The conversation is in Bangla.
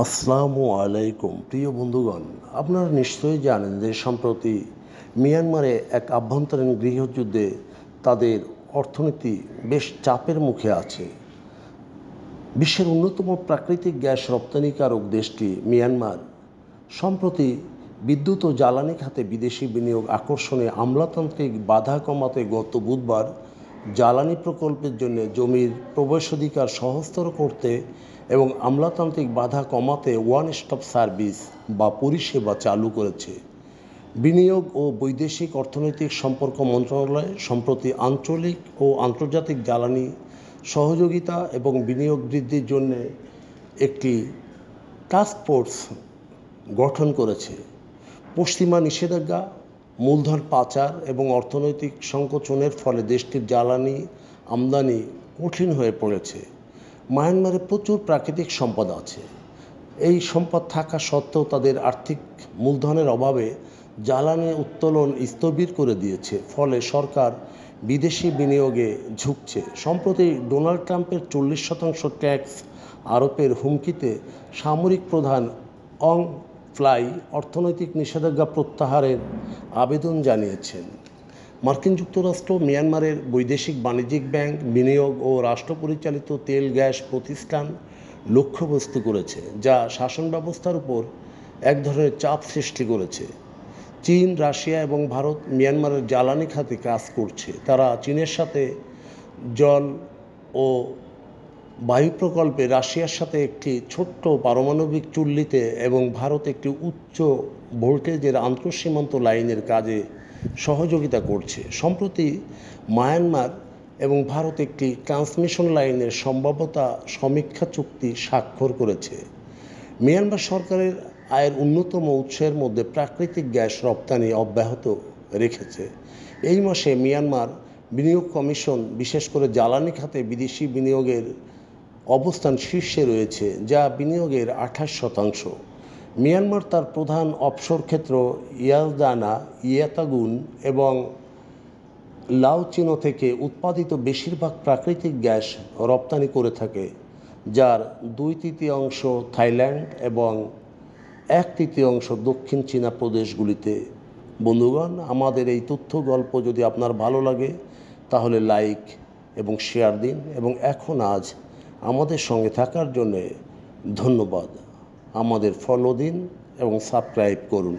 আসসালামু আলাইকুম প্রিয় বন্ধুগণ, আপনারা নিশ্চয়ই জানেন যে সম্প্রতি মিয়ানমারে এক আভ্যন্তরীণ গৃহযুদ্ধে তাদের অর্থনীতি বেশ চাপের মুখে আছে। বিশ্বের অন্যতম প্রাকৃতিক গ্যাস রপ্তানিকারক দেশটি মিয়ানমার সম্প্রতি বিদ্যুৎ ও জ্বালানি খাতে বিদেশি বিনিয়োগ আকর্ষণে আমলাতান্ত্রিক বাধা কমাতে গত বুধবার জ্বালানি প্রকল্পের জন্য জমির প্রবেশাধিকার সহজতর করতে এবং আমলাতান্ত্রিক বাধা কমাতে ওয়ান স্টপ সার্ভিস বা পরিষেবা চালু করেছে। বিনিয়োগ ও বৈদেশিক অর্থনৈতিক সম্পর্ক মন্ত্রণালয় সম্প্রতি আঞ্চলিক ও আন্তর্জাতিক জ্বালানি সহযোগিতা এবং বিনিয়োগ বৃদ্ধির জন্য একটি টাস্ক ফোর্স গঠন করেছে। পশ্চিমা নিষেধাজ্ঞা, মূলধন পাচার এবং অর্থনৈতিক সংকোচনের ফলে দেশটির জ্বালানি আমদানি কঠিন হয়ে পড়েছে। মায়ানমারে প্রচুর প্রাকৃতিক সম্পদ আছে। এই সম্পদ থাকা সত্ত্বেও তাদের আর্থিক মূলধনের অভাবে জ্বালানি উত্তোলন স্থবির করে দিয়েছে, ফলে সরকার বিদেশি বিনিয়োগে ঝুঁকছে। সম্প্রতি ডোনাল্ড ট্রাম্পের 40% ট্যাক্স আরোপের হুমকিতে সামরিক প্রধান অং ফ্লাই অর্থনৈতিক নিষেধাজ্ঞা প্রত্যাহারের আবেদন জানিয়েছেন। মার্কিন যুক্তরাষ্ট্র মিয়ানমারের বৈদেশিক বাণিজ্যিক ব্যাংক, বিনিয়োগ ও রাষ্ট্র পরিচালিত তেল গ্যাস প্রতিষ্ঠান লক্ষ্যবস্তু করেছে, যা শাসন ব্যবস্থার উপর এক ধরনের চাপ সৃষ্টি করেছে। চীন, রাশিয়া এবং ভারত মিয়ানমারের জ্বালানি খাতে কাজ করছে। তারা চীনের সাথে জল ও বায়ু প্রকল্পে, রাশিয়ার সাথে একটি ছোট্ট পারমাণবিক চুল্লিতে এবং ভারত একটি উচ্চ ভোল্টেজের আন্তঃসীমান্ত লাইনের কাজে সহযোগিতা করছে। সম্প্রতি মায়ানমার এবং ভারত একটি ট্রান্সমিশন লাইনের সম্ভাব্যতা সমীক্ষা চুক্তি স্বাক্ষর করেছে। মিয়ানমার সরকারের আয়ের অন্যতম উৎসের মধ্যে প্রাকৃতিক গ্যাস রপ্তানি অব্যাহত রেখেছে। এই মাসে মিয়ানমার বিনিয়োগ কমিশন বিশেষ করে জ্বালানি খাতে বিদেশি বিনিয়োগের অবস্থান শীর্ষে রয়েছে, যা বিনিয়োগের 28%। মিয়ানমার তার প্রধান অফশোর ক্ষেত্র ইয়াজদানা, ইয়াতাগুন এবং লাওচিনো থেকে উৎপাদিত বেশিরভাগ প্রাকৃতিক গ্যাস রপ্তানি করে থাকে, যার 2/3 থাইল্যান্ড এবং 1/3 দক্ষিণ চীনা প্রদেশগুলিতে। বন্ধুগণ, আমাদের এই তথ্য গল্প যদি আপনার ভালো লাগে তাহলে লাইক এবং শেয়ার দিন, এবং আজ আমাদের সঙ্গে থাকার জন্য ধন্যবাদ। আমাদের ফলো দিন এবং সাবস্ক্রাইব করুন।